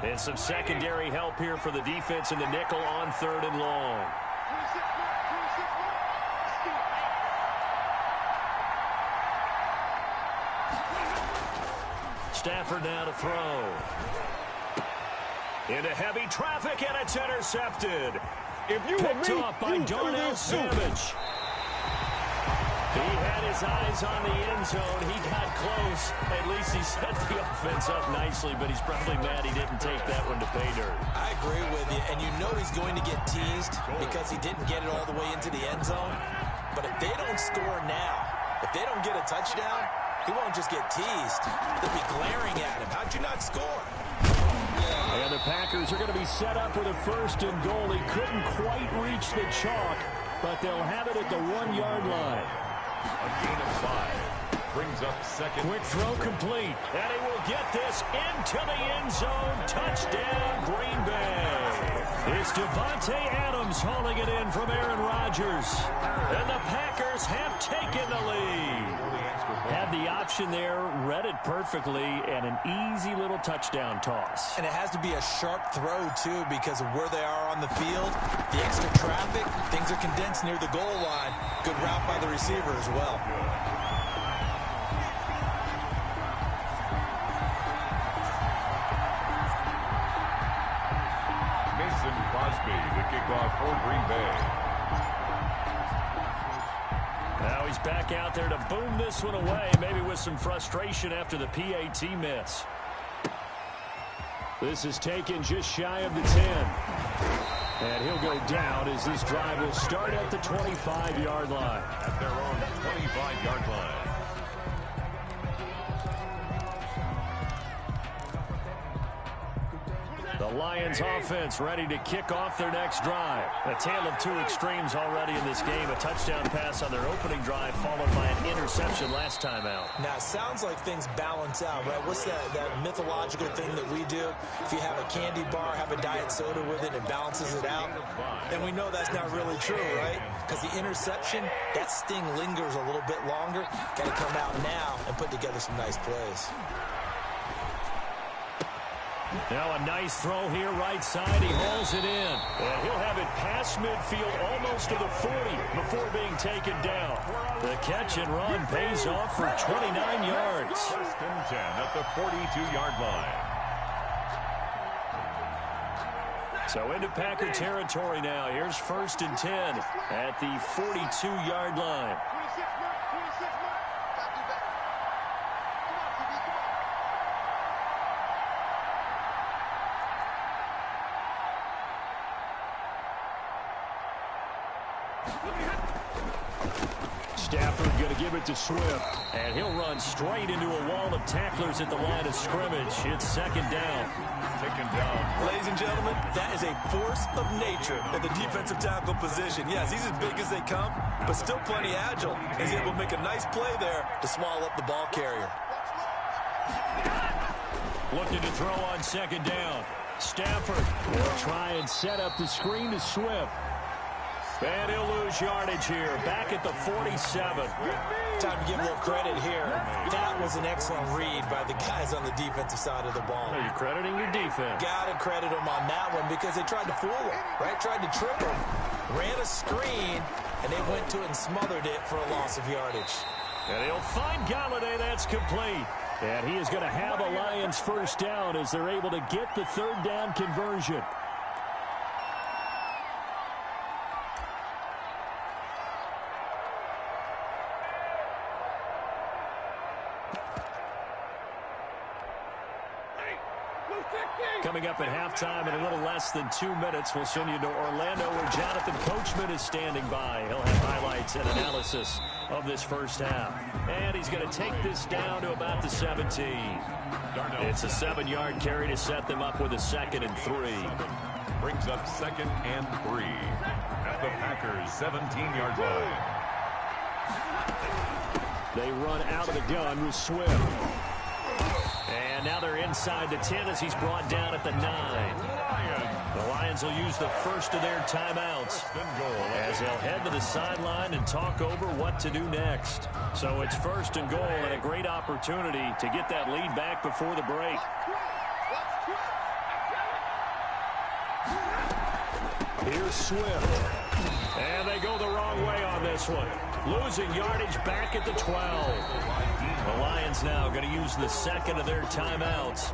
And some secondary help here for the defense in the nickel on 3rd and long. Stafford now to throw. Into heavy traffic, and it's intercepted. Picked off by Darnell Savage. He had his eyes on the end zone. He got close. At least he set the offense up nicely, but he's probably mad he didn't take that one to pay dirt. I agree with you, and you know he's going to get teased because he didn't get it all the way into the end zone. But if they don't score now, if they don't get a touchdown, he won't just get teased. They'll be glaring at him. How'd you not score? And the Packers are going to be set up with a 1st and goal. He couldn't quite reach the chalk, but they'll have it at the 1-yard line. A gain of 5. Brings up 2nd. Quick throw complete. And he will get this into the end zone. Touchdown, Green Bay. It's Devontae Adams hauling it in from Aaron Rodgers. And the Packers have taken the lead. Had the option there, read it perfectly, and an easy little touchdown toss. And it has to be a sharp throw, too, because of where they are on the field. The extra traffic, things are condensed near the goal line. Good route by the receiver as well. Mason Crosby, the kickoff for Green Bay. Now he's back out there to boom this one away, maybe with some frustration after the PAT miss. This is taken just shy of the 10. And he'll go down as this drive will start at the 25-yard line. At their own 25-yard line. The Lions offense ready to kick off their next drive. A tale of two extremes already in this game. A touchdown pass on their opening drive followed by an interception last time out. Now, it sounds like things balance out, right? What's that mythological thing that we do? If you have a candy bar, have a diet soda with it, it balances it out. And we know that's not really true, right? Because the interception, that sting lingers a little bit longer. Got to come out now and put together some nice plays. Now a nice throw here right side. He hauls it in. And he'll have it past midfield almost to the 40 before being taken down. The catch and run pays off for 29 yards. 1st and 10 at the 42-yard line. So into Packer territory now. Here's 1st and 10 at the 42-yard line. Stafford going to give it to Swift, and he'll run straight into a wall of tacklers at the line of scrimmage. It's 2nd down. Taken down. Ladies and gentlemen, that is a force of nature at the defensive tackle position. Yes, he's as big as they come, but still plenty agile. He's able to make a nice play there to swallow up the ball carrier. Looking to throw on 2nd down. Stafford will try and set up the screen to Swift. And he'll lose yardage here, back at the 47. Time to give a little credit here. That was an excellent read by the guys on the defensive side of the ball. Are you crediting your defense? Got to credit them on that one because they tried to fool him, right? Tried to trip him, ran a screen, and they went to it and smothered it for a loss of yardage. And he'll find Galladay. That's complete. And he is going to have a Lions 1st down as they're able to get the 3rd down conversion. Coming up at halftime in a little less than 2 minutes, we'll send you to Orlando where Jonathan Coachman is standing by. He'll have highlights and analysis of this 1st half. And he's going to take this down to about the 17. It's a 7-yard carry to set them up with a 2nd and 3. Brings up 2nd and 3 at the Packers' 17-yard line. They run out of the gun with Swift. And now they're inside the 10 as he's brought down at the 9. The Lions will use the first of their timeouts as they'll head to the sideline and talk over what to do next. So it's 1st and goal and a great opportunity to get that lead back before the break. Here's Swift. And they go the wrong way on this one. Losing yardage back at the 12. The Lions now going to use the second of their timeouts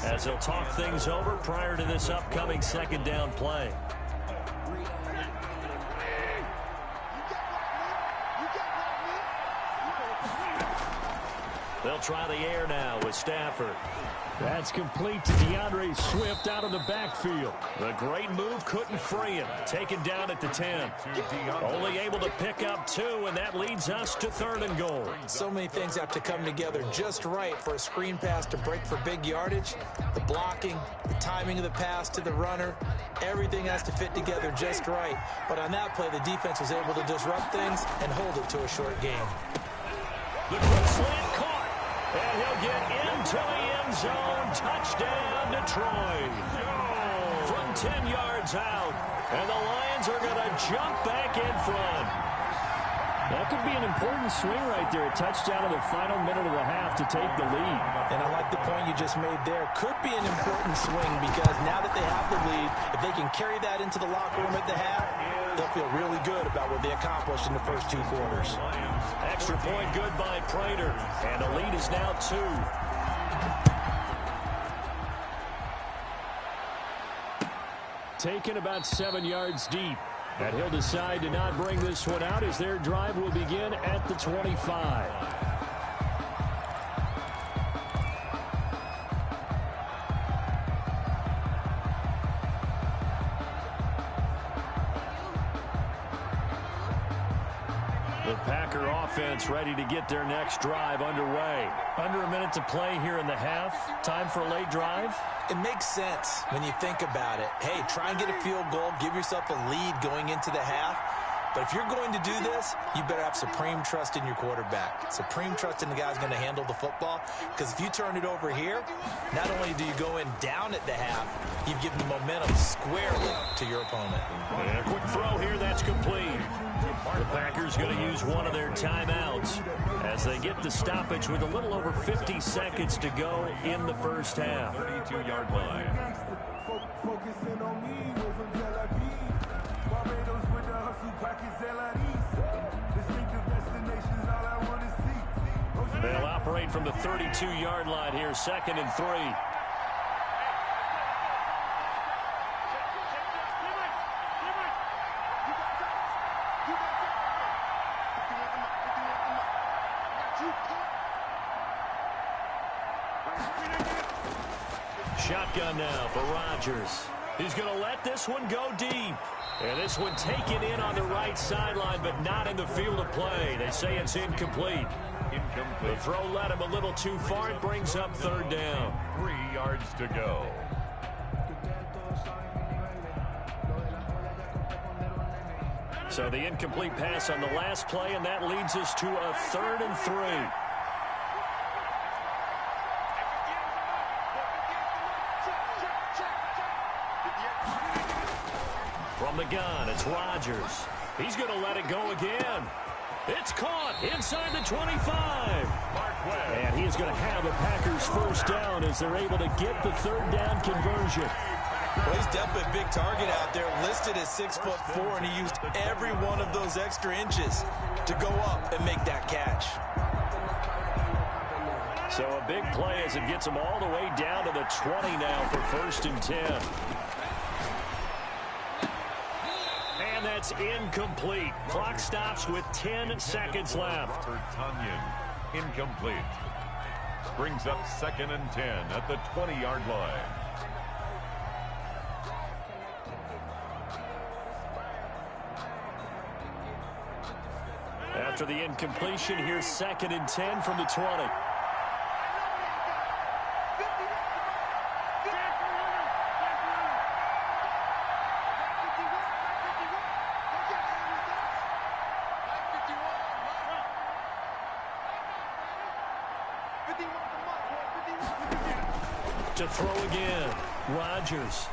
as they'll talk things over prior to this upcoming second down play. They'll try the air now with Stafford. That's complete to DeAndre Swift out of the backfield. The great move couldn't free him. Taken down at the 10. Only able to pick up 2, and that leads us to 3rd and goal. So many things have to come together just right for a screen pass to break for big yardage. The blocking, the timing of the pass to the runner, everything has to fit together just right. But on that play, the defense was able to disrupt things and hold it to a short game. The quick slant caught. And he'll get into the end zone. Touchdown, Detroit. From 10 yards out. And the Lions are going to jump back in front. That could be an important swing right there. A touchdown in the final minute of the half to take the lead. And I like the point you just made there. Could be an important swing because now that they have the lead, if they can carry that into the locker room at the half, they'll feel really good about what they accomplished in the first 2 quarters. Extra point good by Prater. And the lead is now 2. Taken about 7 yards deep. And he'll decide to not bring this one out as their drive will begin at the 25. The Packer offense ready to get their next drive underway. Under a minute to play here in the half. Time for a late drive. It makes sense when you think about it. Hey, try and get a field goal. Give yourself a lead going into the half. But if you're going to do this, you better have supreme trust in your quarterback. Supreme trust in the guy who's going to handle the football. Because if you turn it over here, not only do you go in down at the half, you've given the momentum squarely to your opponent. And a quick throw here, that's complete. The Packers going to use one of their timeouts as they get the stoppage with a little over 50 seconds to go in the first half. 32-yard line. They'll operate from the 32-yard line here, 2nd and 3. Shotgun now for Rodgers. He's going to let this one go deep. And this one taken in on the right sideline, but not in the field of play. They say it's incomplete. The throw led him a little too far. It brings up 3rd down. 3 yards to go. So the incomplete pass on the last play, and that leads us to a 3rd and 3. From the gun, it's Rodgers. He's going to let it go again. It's caught inside the 25. And he is going to have a Packers first down as they're able to get the 3rd down conversion. Well, he's definitely a big target out there, listed as 6'4", and he used every one of those extra inches to go up and make that catch. So a big play as it gets him all the way down to the 20 now for 1st and 10. And that's incomplete. Clock stops with 10 seconds left. For Tunyon, incomplete. Brings up 2nd and 10 at the 20-yard line. After the incompletion, here's 2nd and 10 from the 20. To throw again, Rodgers.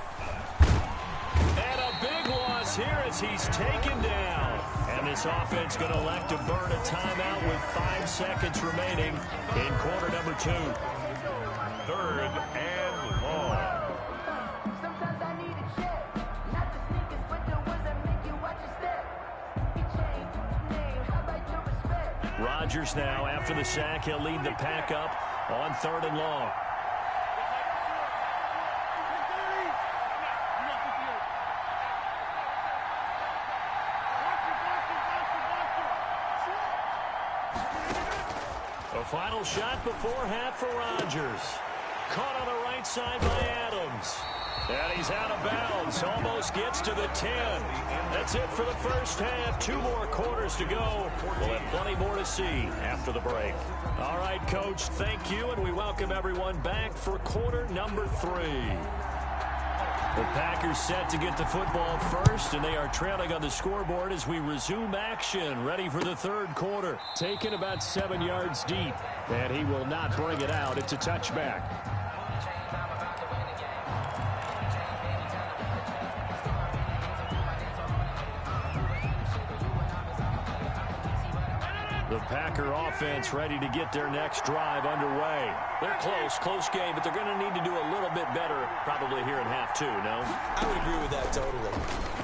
And a big loss here as he's taken down. And this offense going to elect to burn a timeout with 5 seconds remaining in quarter number 2. 3rd and long. Rodgers now, after the sack, he'll lead the pack up on 3rd and long. A final shot before half for Rodgers. Caught on the right side by Adams. And he's out of bounds. Almost gets to the 10. That's it for the first half. 2 more quarters to go. We'll have plenty more to see after the break. All right, Coach, thank you, and we welcome everyone back for quarter number 3. The Packers set to get the football first, and they are trailing on the scoreboard as we resume action, ready for the 3rd quarter. Taken about 7 yards deep, and he will not bring it out. It's a touchback. The Packer offense ready to get their next drive underway. They're close game, but they're going to need to do a little bit better probably here in half 2, no? I would agree with that totally.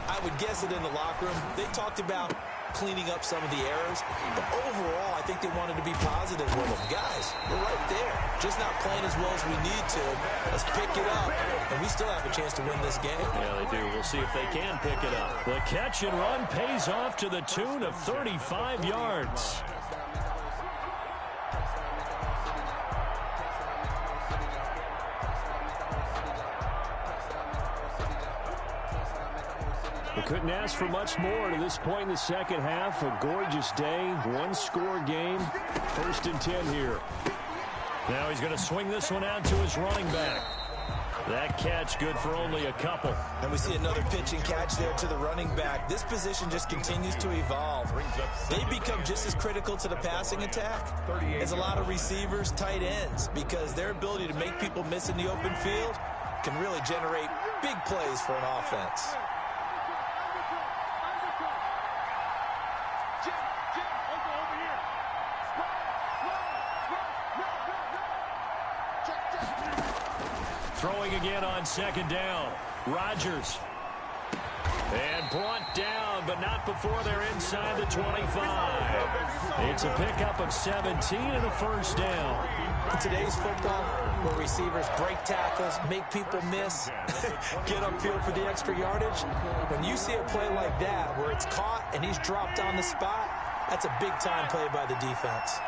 I would guess it in the locker room. They talked about cleaning up some of the errors, but overall, I think they wanted to be positive with them. Guys, we're right there. Just not playing as well as we need to. Let's pick it up, and we still have a chance to win this game. Yeah, they do. We'll see if they can pick it up. The catch and run pays off to the tune of 35 yards. We couldn't ask for much more to this point in the second half. A gorgeous day, 1-score game. 1st and 10 here. Now he's going to swing this one out to his running back. That catch good for only a couple. And we see another pitch and catch there to the running back. This position just continues to evolve. They become just as critical to the passing attack as a lot of receivers, tight ends, because their ability to make people miss in the open field can really generate big plays for an offense. Throwing again on 2nd down. Rodgers. And brought down, but not before they're inside the 25. It's a pickup of 17 and a 1st down. In today's football, where receivers break tackles, make people miss, get upfield for the extra yardage, when you see a play like that where it's caught and he's dropped on the spot, that's a big-time play by the defense.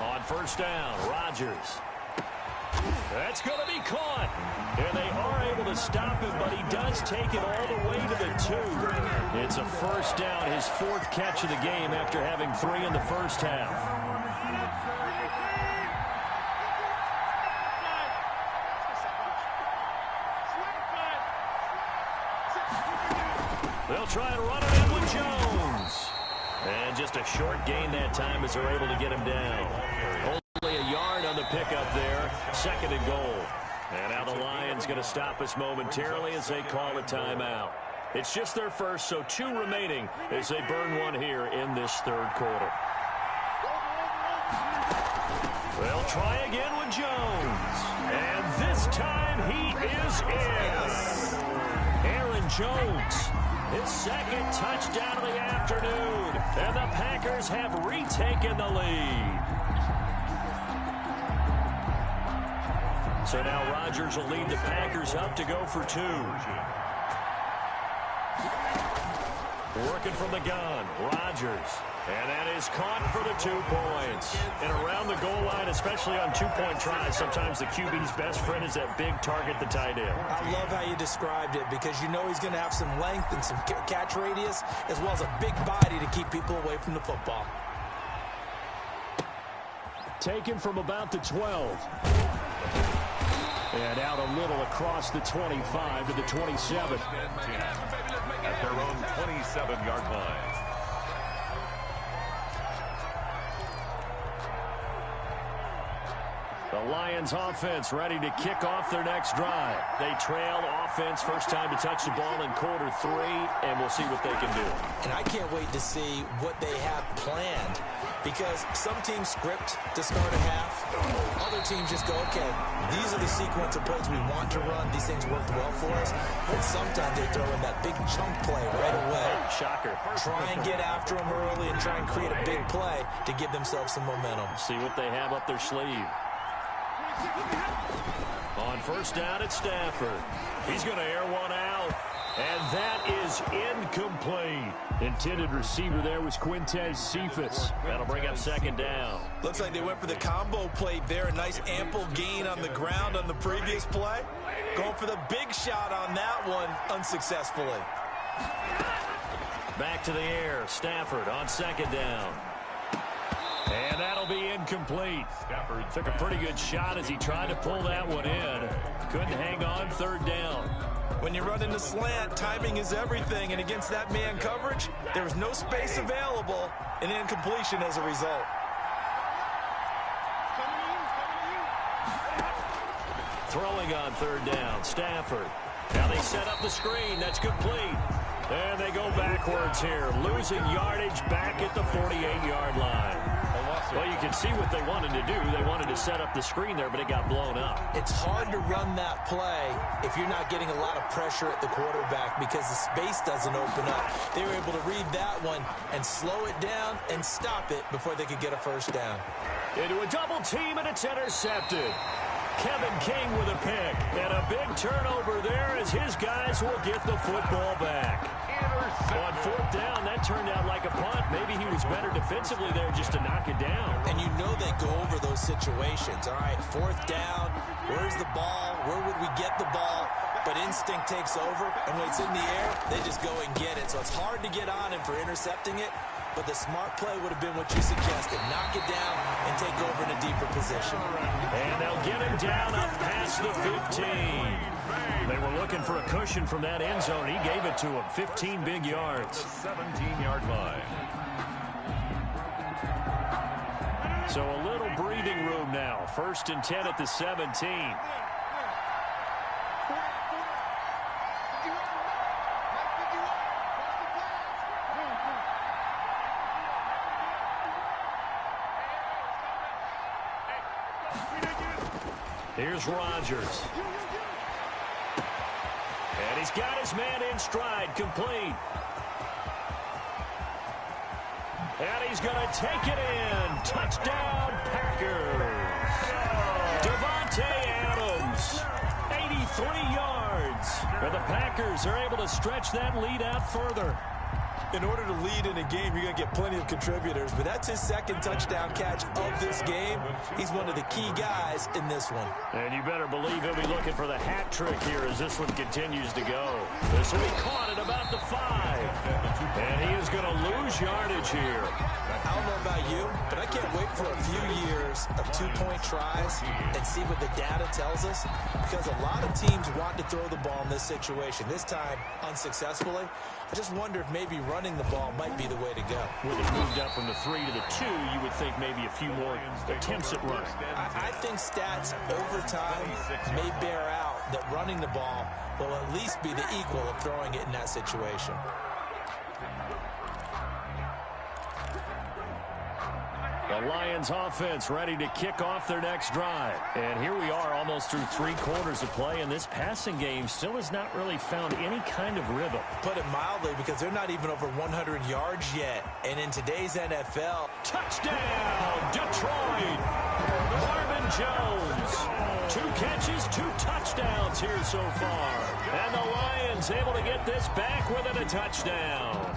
On 1st down, Rodgers. That's going to be caught. And they are able to stop him, but he does take it all the way to the 2. It's a 1st down, his 4th catch of the game after having 3 in the first half. They'll try and run it in with Jones. And just a short gain that time as they're able to get him down. Only a yard on the pickup there. 2nd and goal. And now the Lions going to stop us momentarily as they call a timeout. It's just their first, so 2 remaining as they burn one here in this 3rd quarter. They'll try again with Jones. And this time he is in. Aaron Jones. His 2nd touchdown of the afternoon. And the Packers have retaken the lead. So now Rodgers will lead the Packers up to go for 2. Working from the gun, Rodgers. And that is caught for the 2 points. And around the goal line, especially on 2-point tries, sometimes the QB's best friend is that big target, the tight end. I love how you described it because you know he's going to have some length and some catch radius as well as a big body to keep people away from the football. Taken from about the 12. And out a little across the 25 to the 27. At their own 27-yard line. The Lions offense ready to kick off their next drive. They trail offense, first time to touch the ball in quarter 3, and we'll see what they can do. And I can't wait to see what they have planned, because some teams script to start a half. Other teams just go, okay, these are the sequence of plays we want to run. These things worked well for us. And sometimes they throw in that big chunk play right away. Shocker. Try and get after them early and try and create a big play to give themselves some momentum. See what they have up their sleeve. On first down, it's Stafford. He's going to air one out, and that is incomplete. Intended receiver there was Quintez Cephas. That'll bring up second down. Looks like they went for the combo play there. A nice ample gain on the ground on the previous play. Going for the big shot on that one unsuccessfully. Back to the air. Stafford on second down. And that'll be incomplete. Stafford took a pretty good shot as he tried to pull that one in. Couldn't hang on, third down. When you run in the slant, timing is everything. And against that man coverage, there was no space available. An incompletion as a result. Throwing on third down, Stafford. Now they set up the screen. That's complete. And they go backwards here, losing yardage back at the 48-yard line. Well, you can see what they wanted to do. They wanted to set up the screen there, but it got blown up. It's hard to run that play if you're not getting a lot of pressure at the quarterback because the space doesn't open up. They were able to read that one and slow it down and stop it before they could get a first down. Into a double team, and it's intercepted. Kevin King with a pick, and a big turnover there as his guys will get the football back. On fourth down, that turned out like a punt. Maybe he was better defensively there just to knock it down. And you know they go over those situations. All right, fourth down, where's the ball? Where would we get the ball? But instinct takes over, and when it's in the air, they just go and get it. So it's hard to get on him for intercepting it, but the smart play would have been what you suggested. Knock it down and take over in a deeper position. And they'll get him down up past the 15. They were looking for a cushion from that end zone. He gave it to him. 15 big yards. 17-yard line. So a little breathing room now. First and 10 at the 17. Here's Rodgers. And he's got his man in stride, complete. And he's going to take it in. Touchdown, Packers. Davante Adams, 83 yards. And the Packers are able to stretch that lead out further. In order to lead in a game, you're going to get plenty of contributors, but that's his second touchdown catch of this game. He's one of the key guys in this one. And you better believe he'll be looking for the hat trick here as this one continues to go. This will be caught at about the 5. And he is going to lose yardage here. I don't know about you, but I can't wait for a few years of two-point tries and see what the data tells us, because a lot of teams want to throw the ball in this situation. This time, unsuccessfully. I just wonder if maybe running the ball might be the way to go. With it moved up from the 3 to the 2, you would think maybe a few more attempts at running. I think stats over time may bear out that running the ball will at least be the equal of throwing it in that situation. The Lions offense ready to kick off their next drive. And here we are almost through 3 quarters of play, and this passing game still has not really found any kind of rhythm. Put it mildly, because they're not even over 100 yards yet. And in today's NFL, touchdown, Detroit! Marvin Jones. 2 catches, 2 touchdowns here so far. And the Lions able to get this back within a touchdown.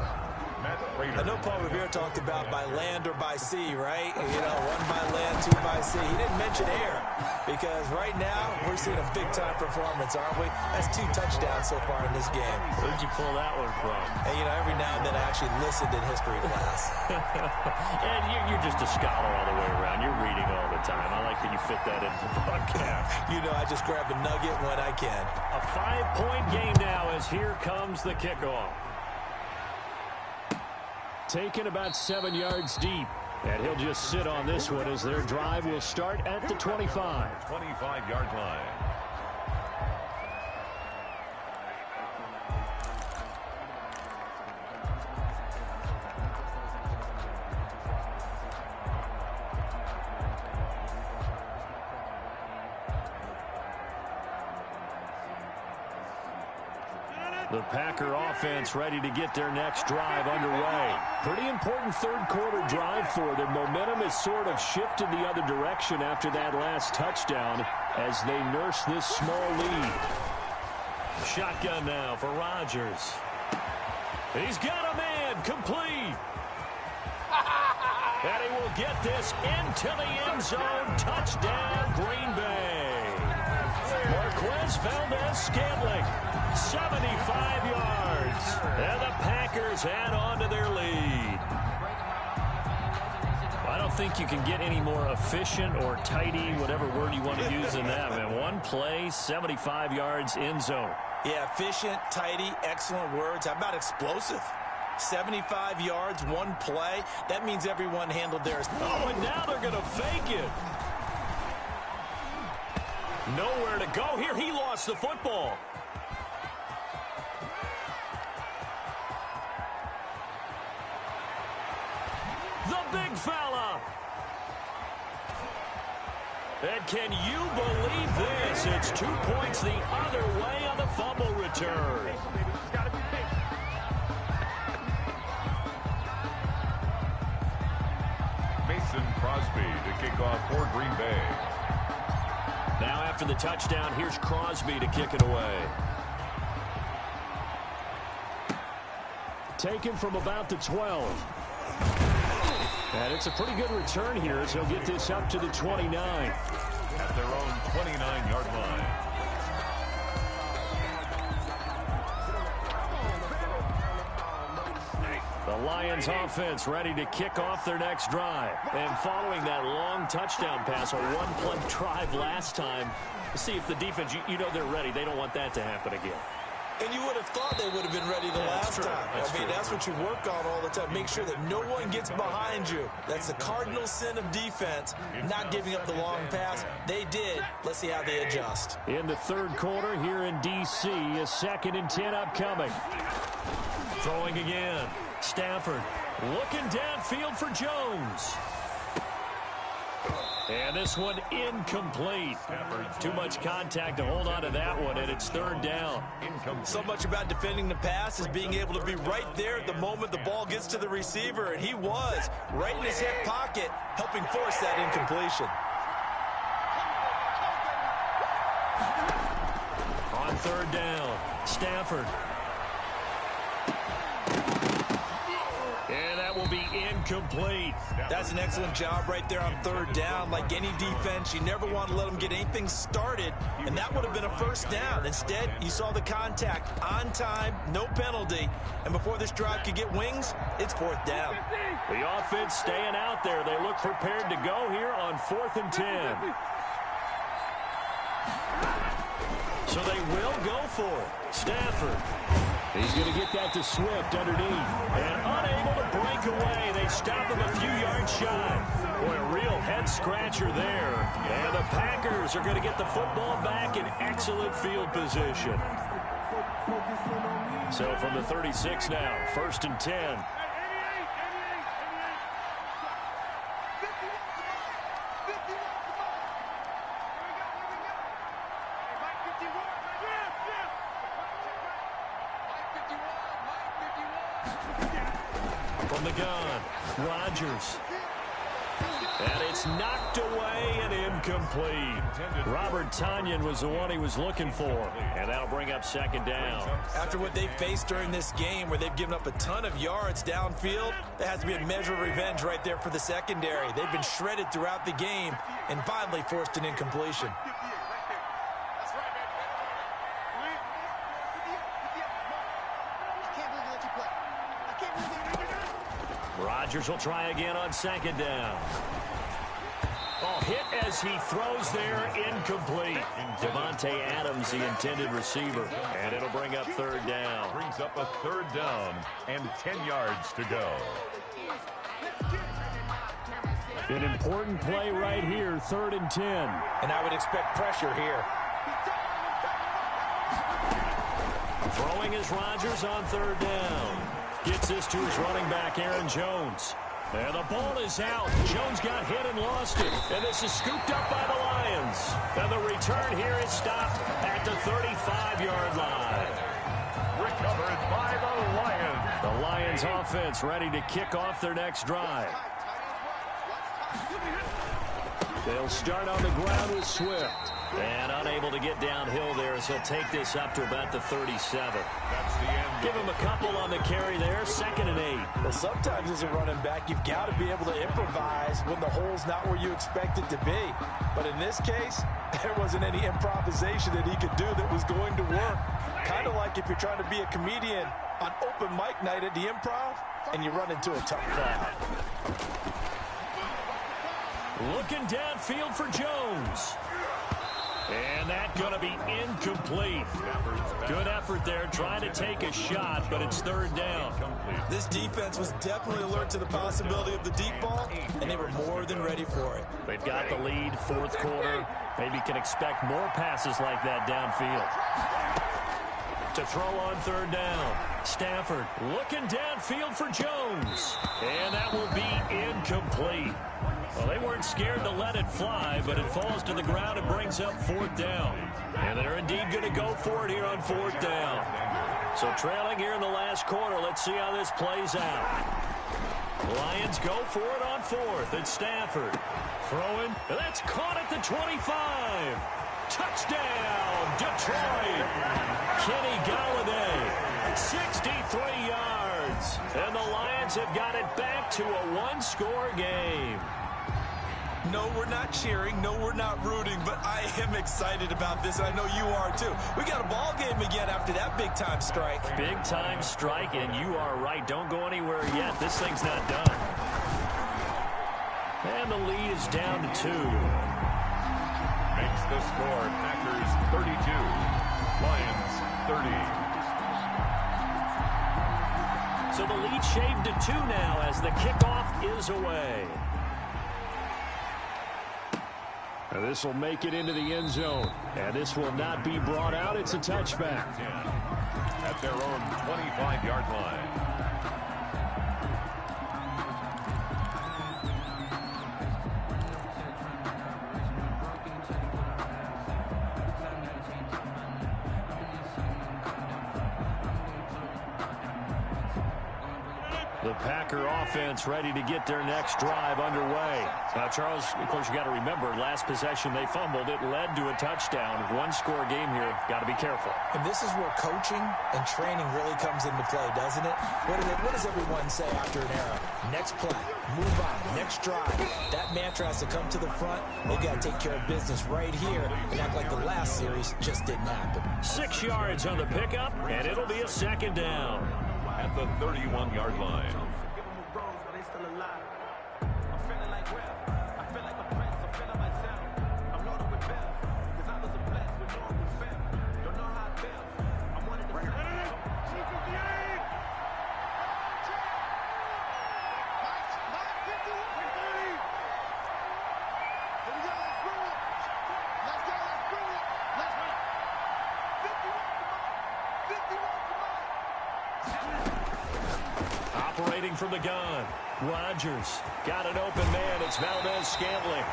I know Paul Revere talked about by land or by sea, right? You know, 1 by land, 2 by sea. He didn't mention air, because right now we're seeing a big-time performance, aren't we? That's 2 touchdowns so far in this game. Where'd you pull that one from? And, you know, every now and then I actually listened in history class. And you're just a scholar all the way around. You're reading all the time. I like that you fit that into the broadcast. You know, I just grab a nugget when I can. A 5-point game now as here comes the kickoff. Taken about 7 yards deep. And he'll just sit on this one as their drive will start at the 25. 25-yard line. The Packer offense ready to get their next drive underway. Pretty important third quarter drive for them. Momentum has sort of shifted the other direction after that last touchdown as they nurse this small lead. Shotgun now for Rodgers. He's got a man complete. And he will get this into the end zone. Touchdown, Green Bay. Marquez Valdez-Scantling, 75 yards. And the Packers add on to their lead. I don't think you can get any more efficient or tidy, whatever word you want to use in that, man. One play, 75 yards, end zone. Yeah, efficient, tidy, excellent words. How about explosive? 75 yards, one play. That means everyone handled theirs. Oh, and now they're going to fake it. Nowhere to go here. He lost the football. The big fella. And can you believe this? It's 2 points the other way on the fumble return. Mason Crosby to kick off for Green Bay. Now after the touchdown, here's Crosby to kick it away. Taken from about the 12. And it's a pretty good return here as he'll get this up to the 29. At their own 29-yard line. The Lions offense ready to kick off their next drive. And following that long touchdown pass, a one-play drive last time, see if the defense, you know they're ready. They don't want that to happen again. And you would have thought they would have been ready the last time. That's what you work on all the time. Make sure that no one gets behind you. That's the cardinal sin of defense, not giving up the long pass. They did. Let's see how they adjust. In the third quarter here in D.C., a 2nd and 10 upcoming. Throwing again. Stafford looking downfield for Jones. And this one incomplete. Too much contact to hold on to that one, and it's third down. So much about defending the pass is being able to be right there at the moment the ball gets to the receiver, and he was right in his hip pocket, helping force that incompletion. On third down, Stafford. And that will be incomplete. That's an excellent job right there on third down. Like any defense, you never want to let them get anything started, and that would have been a first down. Instead, you saw the contact on time, no penalty, and before this drive could get wings, it's fourth down. The offense staying out there. They look prepared to go here on 4th and 10. So they will go for it. Stafford. He's going to get that to Swift underneath. And unable to break away. They stop him a few yards shy. Boy, a real head-scratcher there. And the Packers are going to get the football back in excellent field position. So from the 36 now, 1st and 10. From the gun, Rodgers. And it's knocked away and incomplete. Robert Tonyan was the one he was looking for. And that'll bring up 2nd down. After what they faced during this game where they've given up a ton of yards downfield, there has to be a measure of revenge right there for the secondary. They've been shredded throughout the game and finally forced an incompletion. Rodgers will try again on 2nd down. Oh, hit as he throws there, incomplete. Davante Adams, the intended receiver. And it'll bring up 3rd down. Brings up a 3rd down and 10 yards to go. An important play right here, 3rd and 10. And I would expect pressure here. Throwing is Rodgers on 3rd down. Gets this to his running back, Aaron Jones. And the ball is out. Jones got hit and lost it. And this is scooped up by the Lions. And the return here is stopped at the 35-yard line. Recovered by the Lions. The Lions offense ready to kick off their next drive. They'll start on the ground with Swift. And unable to get downhill there, so he'll take this up to about the 37. That's the end. Give him a couple on the carry there, 2nd and 8. Well, sometimes as a running back, you've got to be able to improvise when the hole's not where you expect it to be. But in this case, there wasn't any improvisation that he could do that was going to work. Kind of like if you're trying to be a comedian on open mic night at the Improv and you run into a tough crowd. Looking downfield for Jones. And that's going to be incomplete. Good effort there, trying to take a shot, but it's 3rd down. This defense was definitely alert to the possibility of the deep ball, and they were more than ready for it. They've got the lead, 4th quarter. Maybe can expect more passes like that downfield. To throw on 3rd down. Stafford looking downfield for Jones. And that will be incomplete. Well, they weren't scared to let it fly, but it falls to the ground and brings up 4th down. And they're indeed going to go for it here on 4th down. So trailing here in the last quarter, let's see how this plays out. Lions go for it on 4th. It's Stafford. Throwing. That's caught at the 25. Touchdown, Detroit. Kenny Golladay, 63 yards. And the Lions have got it back to a one-score game. No, we're not cheering. No, we're not rooting. But I am excited about this, and I know you are too. We got a ball game again after that big-time strike. Big-time strike, and you are right. Don't go anywhere yet. This thing's not done. And the lead is down to 2. Makes the score Packers 32, Lions 30. So the lead shaved to 2 now as the kickoff is away. Now this will make it into the end zone. And this will not be brought out. It's a touchback. At their own 25-yard line. The Packer offense ready to get their next drive underway. Now, Charles, of course, you got to remember, last possession they fumbled. It led to a touchdown. One-score game here. Got to be careful. And this is where coaching and training really comes into play, doesn't it? What does everyone say after an error? Next play, move on, next drive. That mantra has to come to the front. They've got to take care of business right here and act like the last series just didn't happen. 6 yards on the pickup, and it'll be a 2nd down. At the 31-yard line. Operating from the gun. Rodgers got an open man. It's Valdez-Scantling.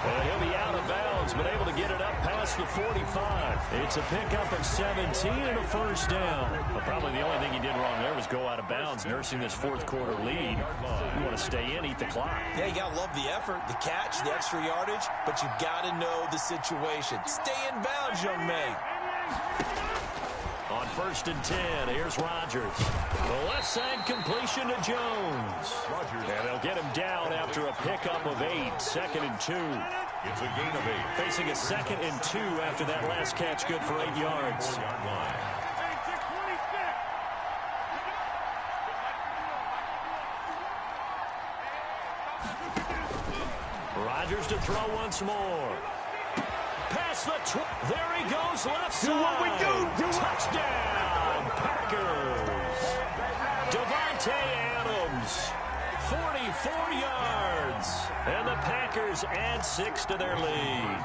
And he'll be out of bounds, but able to get it up past the 45. It's a pickup of 17 and a 1st down. But probably the only thing he did wrong there was go out of bounds, nursing this 4th quarter lead. You want to stay in, eat the clock. Yeah, you got to love the effort, the catch, the extra yardage, but you got to know the situation. Stay in bounds, young man. On 1st and 10, here's Rodgers. The left side completion to Jones. And they'll get him down after a pickup of 8. 2nd and 2. It's a gain of 8. Facing a 2nd and 2 after that last catch, good for 8 yards. Rodgers to throw once more. Pass the there he goes, left side. Do what we do. Touchdown, Packers. Davante Adams, 44 yards. And the Packers add 6 to their lead.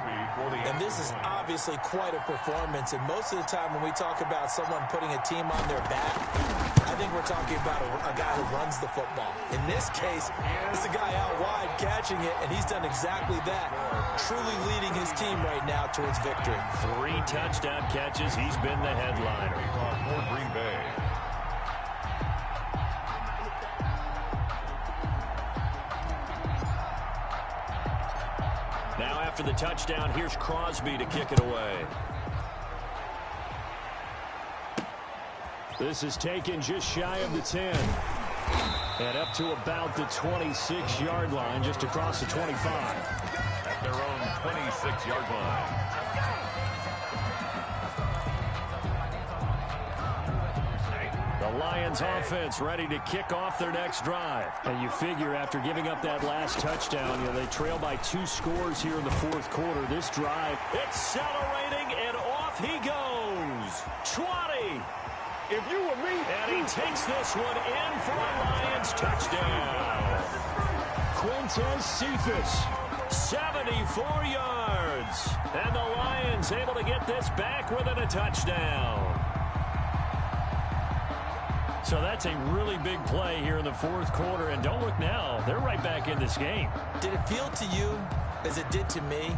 And this is obviously quite a performance. And most of the time when we talk about someone putting a team on their back, I think we're talking about a guy who runs the football. In this case, it's a guy out wide catching it, and he's done exactly that, truly leading his team right now towards victory. 3 touchdown catches. He's been the headliner. For Green Bay. Now after the touchdown, here's Crosby to kick it away. This is taken just shy of the 10. And up to about the 26-yard line, just across the 25. At their own 26-yard line. The Lions offense ready to kick off their next drive. And you figure after giving up that last touchdown, they trail by 2 scores here in the fourth quarter. This drive, accelerating, and off he goes. 20. If you were me. And he takes this one in for a Lions touchdown. Quintez Cephas, 74 yards. And the Lions able to get this back within a touchdown. So that's a really big play here in the fourth quarter. And don't look now, they're right back in this game. Did it feel to you, as it did to me,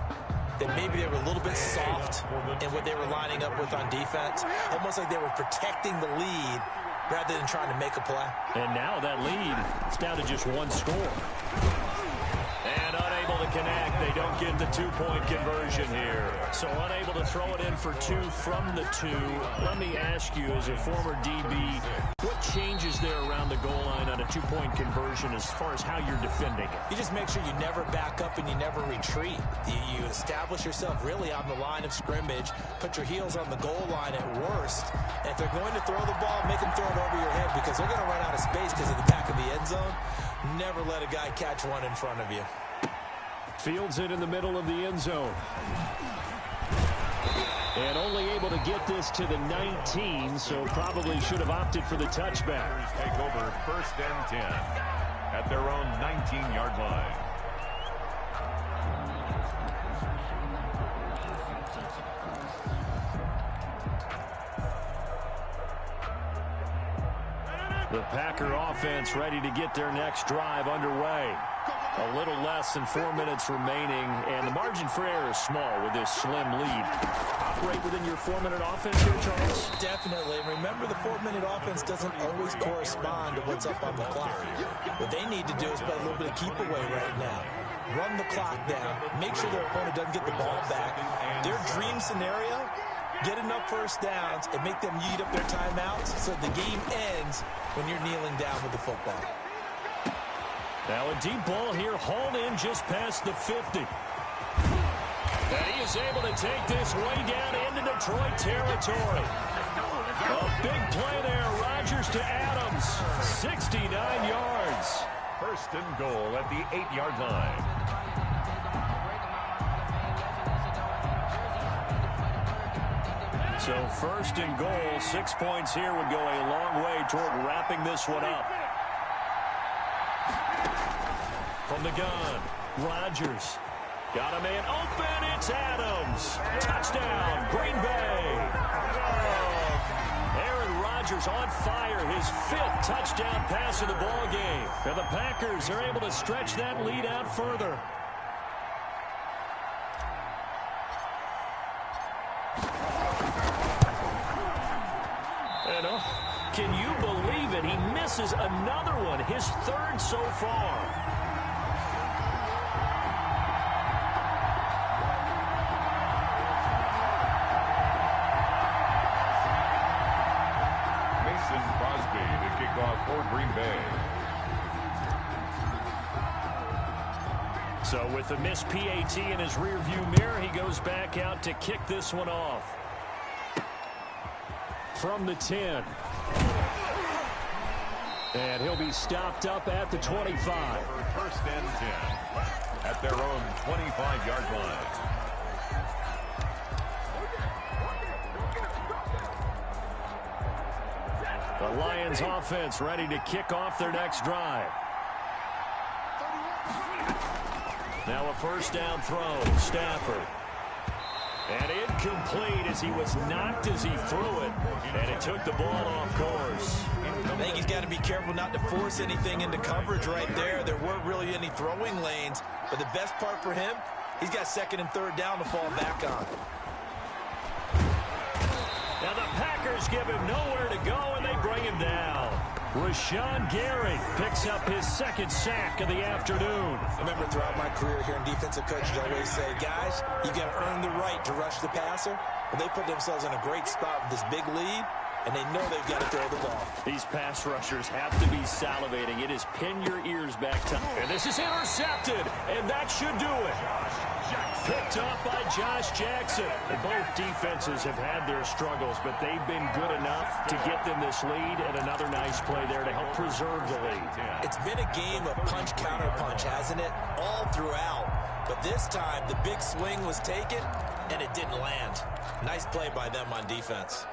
that maybe they were a little bit soft in what they were lining up with on defense? Almost like they were protecting the lead rather than trying to make a play. And now that lead is down to just 1 score. And unable to connect. They don't get the 2-point conversion here. So unable to throw it in for 2 from the 2. Let me ask you, as a former DB, what changes there around the goal line on a 2-point conversion as far as how you're defending it? You just make sure you never back up and you never retreat. You establish yourself really on the line of scrimmage, put your heels on the goal line at worst. And if they're going to throw the ball, make them throw it over your head because they're going to run out of space because of the back of the end zone. Never let a guy catch one in front of you. Fields it in the middle of the end zone. And only able to get this to the 19, so probably should have opted for the touchback. Take over 1st and 10 at their own 19-yard line. The Packer offense ready to get their next drive underway. A little less than 4 minutes remaining, and the margin for error is small with this slim lead. Operate within your 4-minute offense here, Charles? Definitely. Remember, the 4-minute offense doesn't always correspond to what's up on the clock. What they need to do is play a little bit of keep away right now. Run the clock down. Make sure their opponent doesn't get the ball back. Their dream scenario, get enough first downs and make them eat up their timeouts so the game ends when you're kneeling down with the football. Now a deep ball here, hauled in just past the 50. And he is able to take this way down into Detroit territory. A big play there, Rodgers to Adams, 69 yards. 1st and goal at the 8-yard line. So 1st and goal, 6 points here would go a long way toward wrapping this one up. From the gun, Rodgers. Got a man open, it's Adams. Touchdown, Green Bay. Aaron Rodgers on fire, his 5th touchdown pass of the ball game. And the Packers are able to stretch that lead out further. And can you believe it? He misses another one, his 3rd so far. For Green Bay. So with the missed PAT in his rearview mirror, he goes back out to kick this one off. From the 10. And he'll be stopped up at the 25. 1st and 10 at their own 25-yard line. The Lions offense ready to kick off their next drive. Now a first down throw. Stafford. And incomplete as he was knocked as he threw it. And it took the ball off course. I think he's got to be careful not to force anything into coverage right there. There weren't really any throwing lanes. But the best part for him, he's got second and third down to fall back on. Now the Packers give him nowhere to go, and they bring him down. Rashawn Gary picks up his second sack of the afternoon. I remember throughout my career here in defensive coaches always say, guys, you got to earn the right to rush the passer. Well, they put themselves in a great spot with this big lead, and they know they've got to throw the ball. These pass rushers have to be salivating. It is pin your ears back time. And this is intercepted, and that should do it. Picked up by Josh Jackson. Both defenses have had their struggles, but they've been good enough to get them this lead, and another nice play there to help preserve the lead. It's been a game of punch-counter-punch, hasn't it? All throughout. But this time, the big swing was taken, and it didn't land. Nice play by them on defense.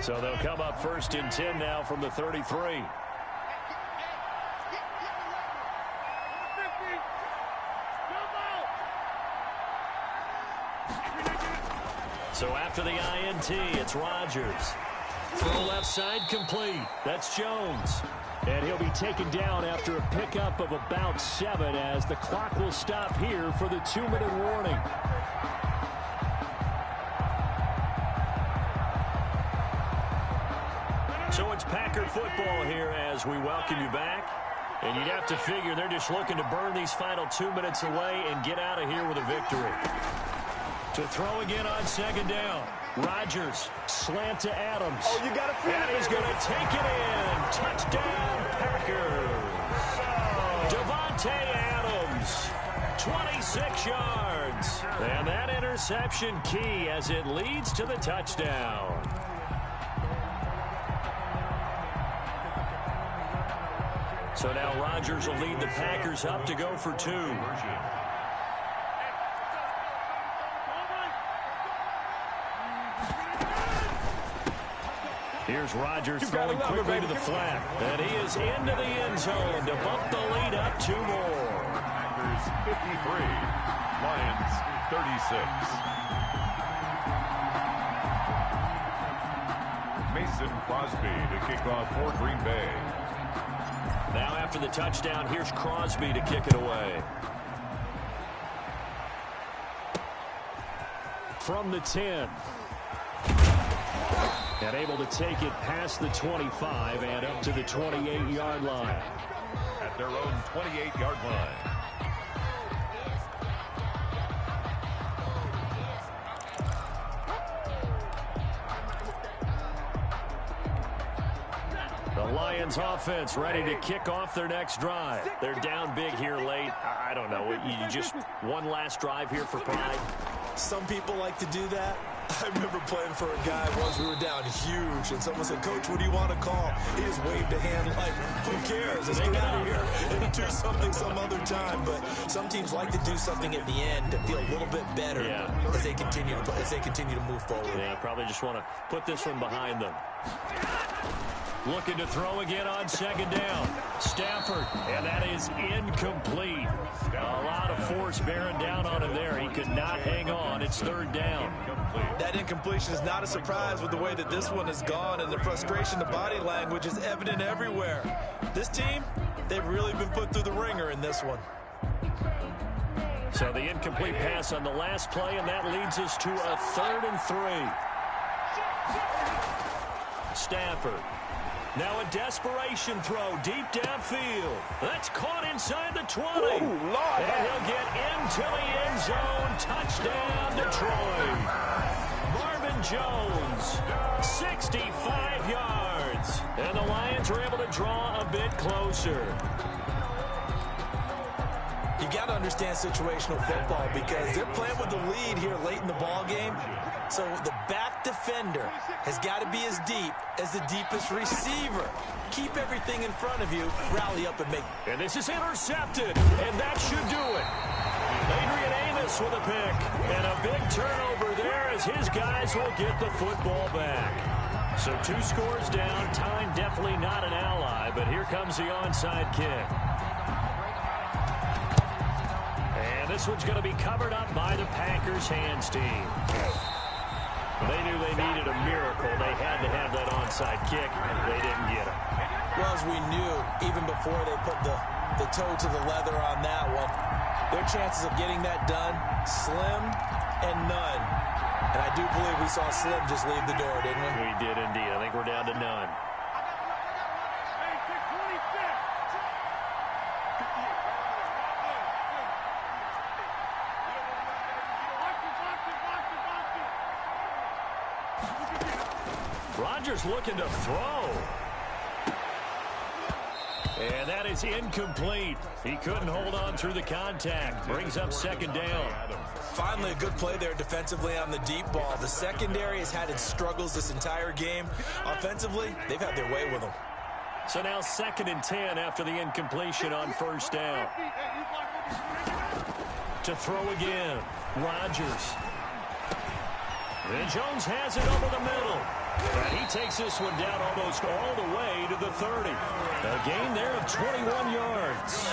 So they'll come up first and 10 now from the 33. So after the INT, it's Rodgers. Throw left side complete. That's Jones. And he'll be taken down after a pickup of about 7 as the clock will stop here for the 2-minute warning. So it's Packer football here as we welcome you back. And you'd have to figure they're just looking to burn these final 2 minutes away and get out of here with a victory. To throw again on second down. Rodgers, slant to Adams. Oh, you got to feel it. And he's going to take it in. Touchdown, Packers. Davante Adams, 26 yards. And that interception key as it leads to the touchdown. So now Rodgers will lead the Packers up to go for 2. Here's Rodgers throwing quickly to the flat. And he is into the end zone to bump the lead up 2 more. Packers 53, Lions 36. Mason Crosby to kick off for Green Bay. Now after the touchdown, here's Crosby to kick it away. From the 10. And able to take it past the 25 and up to the 28-yard line. At their own 28-yard line. The Lions offense ready to kick off their next drive. They're down big here late. I don't know. You just one last drive here for pride. Some people like to do that. I remember playing for a guy once. We were down huge, and someone said, Coach, what do you want to call? He just waved a hand like, who cares? Let's get out of here and do something some other time. But some teams like to do something at the end to feel a little bit better as they continue to move forward. Yeah, probably just want to put this one behind them. Looking to throw again on second down. Stafford, and that is incomplete. A lot of force bearing down on him there. He could not hang on. It's third down. That incompletion is not a surprise with the way that this one has gone, and the frustration, the body language is evident everywhere. This team, they've really been put through the ringer in this one. So the incomplete pass on the last play, and that leads us to a 3rd and 3. Stafford. Now a desperation throw deep downfield. That's caught inside the 20. Ooh, Lord. And he'll get into the end zone. Touchdown, Detroit. Marvin Jones, 65 yards. And the Lions are able to draw a bit closer. You got to understand situational football because they're playing with the lead here late in the ball game. So the back defender has got to be as deep as the deepest receiver. Keep everything in front of you, rally up and make. And this is intercepted, and that should do it. Adrian Amos with a pick, and a big turnover there as his guys will get the football back. So 2 scores down. Time definitely not an ally, but here comes the onside kick. And this one's going to be covered up by the Packers hands team. They knew they needed a miracle. They had to have that onside kick. They didn't get it. Well, as we knew, even before they put the toe to the leather on that one, their chances of getting that done, slim and none. And I do believe we saw Slim just leave the door, didn't we? We did indeed. I think we're down to none. Rodgers looking to throw. And that is incomplete. He couldn't hold on through the contact. Brings up second down. Finally, a good play there defensively on the deep ball. The secondary has had its struggles this entire game. Offensively, they've had their way with them. So now 2nd and 10 after the incompletion on first down. To throw again. Rodgers. And Jones has it over the middle. And he takes this one down almost all the way to the 30. A gain there of 21 yards.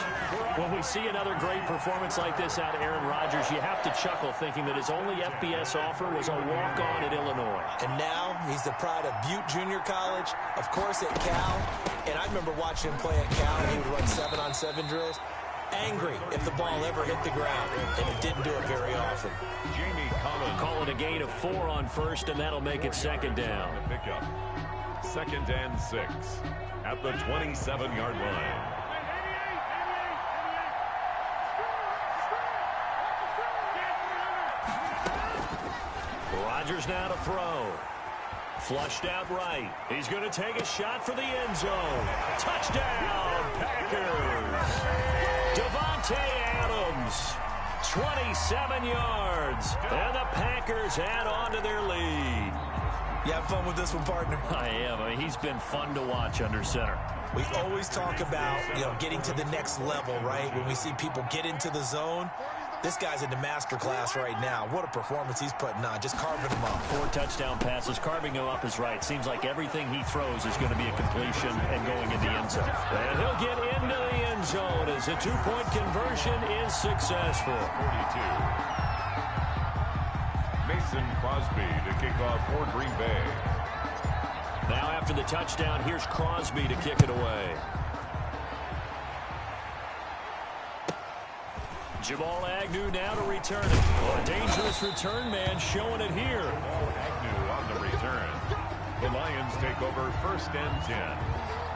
When we see another great performance like this out of Aaron Rodgers, you have to chuckle thinking that his only FBS offer was a walk-on at Illinois. And now he's the pride of Butte Junior College, of course at Cal. And I remember watching him play at Cal. He would run 7-on-7 drills. Angry if the ball ever hit the ground, and he didn't do it very often. Jamie Collins. Call it a gain of 4 on first, and that'll make it second down. Pickup. 2nd and 6 at the 27-yard line. Rodgers now to throw. Flushed out right. He's going to take a shot for the end zone. Touchdown, Packers. Davante Adams, 27 yards. And the Packers add on to their lead. You having fun with this one, partner? I am. I mean, he's been fun to watch under center. We always talk about, getting to the next level, right? When we see people get into the zone. This guy's in the master class right now. What a performance he's putting on, just carving them up. 4 touchdown passes. Carving him up is right. Seems like everything he throws is going to be a completion and going in the end zone. And he'll get into the end zone as the 2-point conversion is successful. 42. Mason Crosby to kick off for Green Bay. Now after the touchdown, here's Crosby to kick it away. Jamal Agnew now to return it. Oh, a dangerous return man showing it here. Agnew on the return. The Lions take over 1st and 10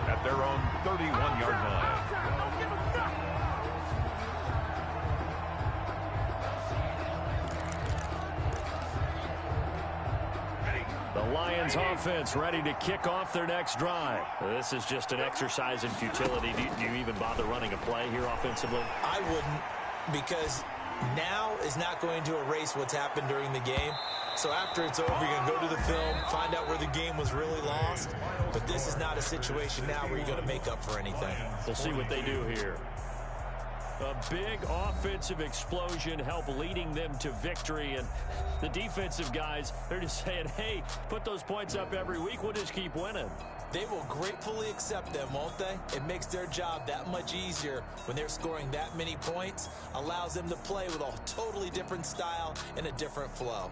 at their own 31-yard line. The Lions offense ready to kick off their next drive. This is just an exercise in futility. Do you even bother running a play here offensively? I wouldn't, because now is not going to erase what's happened during the game. So after it's over, you're going to go to the film, find out where the game was really lost. But this is not a situation now where you're going to make up for anything. We'll see what they do here. A big offensive explosion help leading them to victory. And the defensive guys, they're just saying, hey, put those points up every week. We'll just keep winning. They will gratefully accept them, won't they? It makes their job that much easier when they're scoring that many points. Allows them to play with a totally different style and a different flow.